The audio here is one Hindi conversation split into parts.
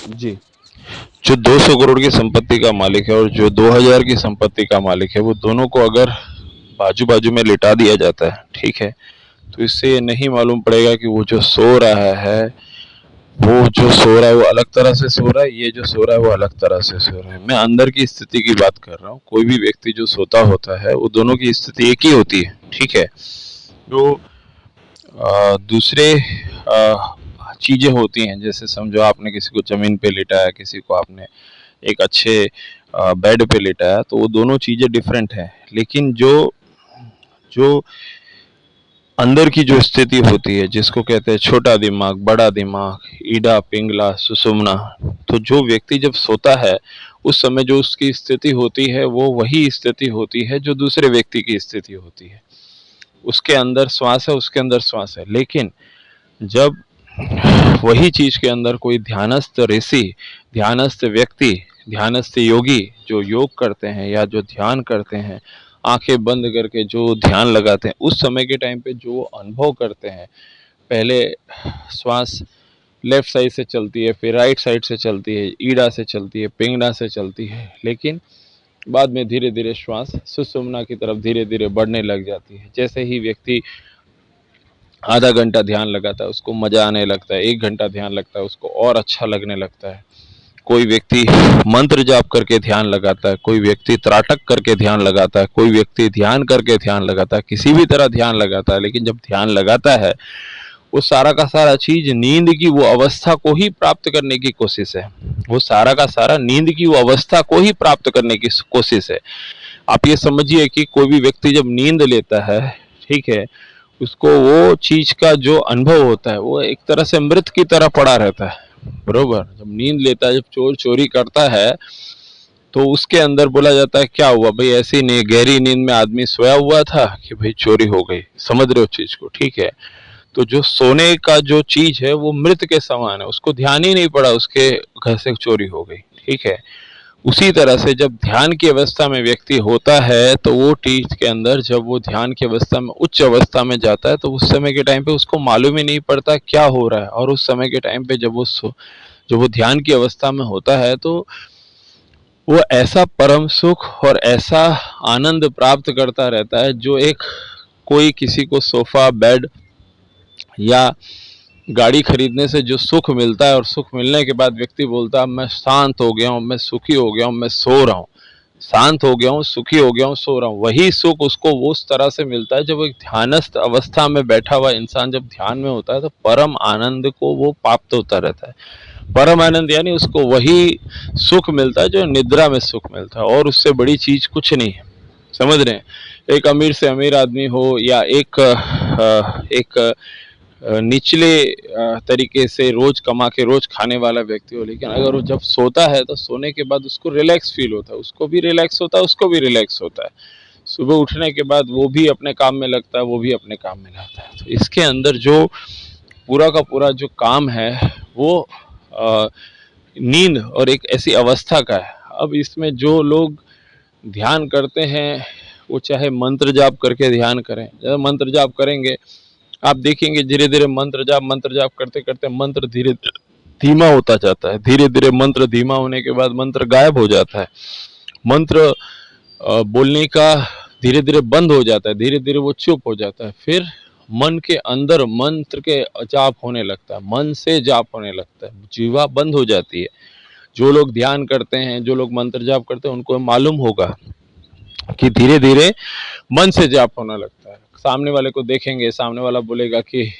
जी। जो 200 करोड़ की संपत्ति का मालिक है और जो 2000 की संपत्ति का मालिक है, वो दोनों को अगर बाजू बाजू में लिटा दिया जाता है, ठीक है, तो इससे ये नहीं मालूम पड़ेगा कि वो जो सो रहा है, वो जो सो रहा है वो अलग तरह से सो रहा है, ये जो सो रहा है वो अलग तरह से सो रहा है। मैं अंदर की स्थिति की बात कर रहा हूँ। कोई भी व्यक्ति जो सोता होता है वो दोनों की स्थिति एक ही होती है, ठीक है। जो दूसरे चीजें होती हैं, जैसे समझो आपने किसी को जमीन पे लिटाया, किसी को आपने एक अच्छे बेड पे लिटाया, तो वो दोनों चीजें डिफरेंट हैं। लेकिन जो जो अंदर की जो स्थिति होती है, जिसको कहते हैं छोटा दिमाग, बड़ा दिमाग, ईडा, पिंगला, सुषुम्ना, तो जो व्यक्ति जब सोता है उस समय जो उसकी स्थिति होती है वो वही स्थिति होती है जो दूसरे व्यक्ति की स्थिति होती है। उसके अंदर श्वास है, उसके अंदर श्वास है। लेकिन जब वही चीज के अंदर कोई ध्यानस्थ ऋषि, ध्यानस्थ व्यक्ति, ध्यानस्थ योगी जो योग करते हैं या जो ध्यान करते हैं, आंखें बंद करके जो ध्यान लगाते हैं, उस समय के टाइम पे जो अनुभव करते हैं, पहले श्वास लेफ्ट साइड से चलती है, फिर राइट साइड से चलती है, ईड़ा से चलती है, पिंगला से चलती है, लेकिन बाद में धीरे धीरे श्वास सुषुम्ना की तरफ धीरे धीरे बढ़ने लग जाती है। जैसे ही व्यक्ति आधा घंटा ध्यान लगाता है उसको मजा आने लगता है, 1 घंटा ध्यान लगता है उसको और अच्छा लगने लगता है। कोई व्यक्ति मंत्र जाप करके ध्यान लगाता है, कोई व्यक्ति त्राटक करके ध्यान लगाता है, कोई व्यक्ति ध्यान करके ध्यान लगाता है, किसी भी तरह ध्यान लगाता है। लेकिन जब ध्यान लगाता है वो सारा का सारा चीज नींद की वो अवस्था को ही प्राप्त करने की कोशिश है। वो सारा का सारा नींद की वो अवस्था को ही प्राप्त करने की कोशिश है। आप ये समझिए कि कोई भी व्यक्ति जब नींद लेता है, ठीक है, उसको वो चीज का जो अनुभव होता है वो एक तरह से मृत की तरह पड़ा रहता है, बरोबर। जब नींद लेता है, जब चोर चोरी करता है, तो उसके अंदर बोला जाता है क्या हुआ भाई, ऐसी नहीं गहरी नींद में आदमी सोया हुआ था कि भाई चोरी हो गई, समझ रहे हो चीज को, ठीक है। तो जो सोने का जो चीज है वो मृत के समान है, उसको ध्यान ही नहीं पड़ा उसके घर से चोरी हो गई, ठीक है। उसी तरह से जब ध्यान की अवस्था में व्यक्ति होता है तो वो चीज के अंदर जब वो ध्यान की अवस्था में उच्च अवस्था में जाता है तो उस समय के टाइम पे उसको मालूम ही नहीं पड़ता क्या हो रहा है। और उस समय के टाइम पे जब वो ध्यान की अवस्था में होता है तो वो ऐसा परम सुख और ऐसा आनंद प्राप्त करता रहता है जो एक कोई किसी को सोफा, बेड या गाड़ी खरीदने से जो सुख मिलता है और सुख मिलने के बाद व्यक्ति बोलता है मैं शांत हो गया हूँ, मैं सुखी हो गया हूँ, मैं सो रहा हूँ, शांत हो गया हूँ, सुखी हो गया हूँ, सो रहा हूँ, वही सुख उसको वो उस तरह से मिलता है जब एक ध्यानस्थ अवस्था में बैठा हुआ इंसान जब ध्यान में होता है तो परम आनंद को वो प्राप्त होता रहता है। परम आनंद यानी उसको वही सुख मिलता है जो निद्रा में सुख मिलता है, और उससे बड़ी चीज कुछ नहीं है, समझ रहे हैं। एक अमीर से अमीर आदमी हो या एक निचले तरीके से रोज कमा के रोज खाने वाला व्यक्ति हो, लेकिन अगर वो जब सोता है तो सोने के बाद उसको रिलैक्स फील होता है, उसको भी रिलैक्स होता है, उसको भी रिलैक्स होता है। सुबह उठने के बाद वो भी अपने काम में लगता है, वो भी अपने काम में लगता है। तो इसके अंदर जो पूरा का पूरा जो काम है वो अ, नींद और एक ऐसी अवस्था का है। अब इसमें जो लोग ध्यान करते हैं वो चाहे मंत्र जाप करके ध्यान करें, जब मंत्र जाप करेंगे आप देखेंगे धीरे धीरे मंत्र जाप करते करते मंत्र धीरे धीमा होता जाता है, धीरे धीरे मंत्र धीमा होने के बाद मंत्र गायब हो जाता है, मंत्र बोलने का धीरे धीरे बंद हो जाता है, धीरे धीरे वो चुप हो जाता है। फिर मन के अंदर मंत्र के जाप होने लगता है, मन से जाप होने लगता है, जीवा बंद हो जाती है। जो लोग ध्यान करते हैं, जो लोग मंत्र जाप करते हैं, उनको मालूम होगा कि धीरे धीरे मन से जाप होने लगता है। सामने वाले को देखेंगे, सामने वाला बोलेगा कि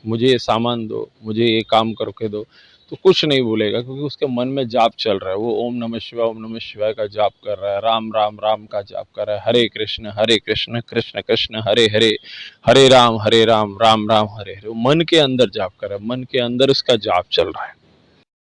मुझे ये सामान दो, मुझे ये काम करके दो, तो कुछ नहीं बोलेगा क्योंकि उसके मन में जाप चल रहा है। वो ओम नमः शिवाय का जाप कर रहा है, राम राम राम का जाप कर रहा है, हरे कृष्ण कृष्ण कृष्ण हरे हरे, हरे राम राम राम हरे हरे। वो मन के अंदर जाप कर रहा है, मन के अंदर उसका जाप चल रहा है।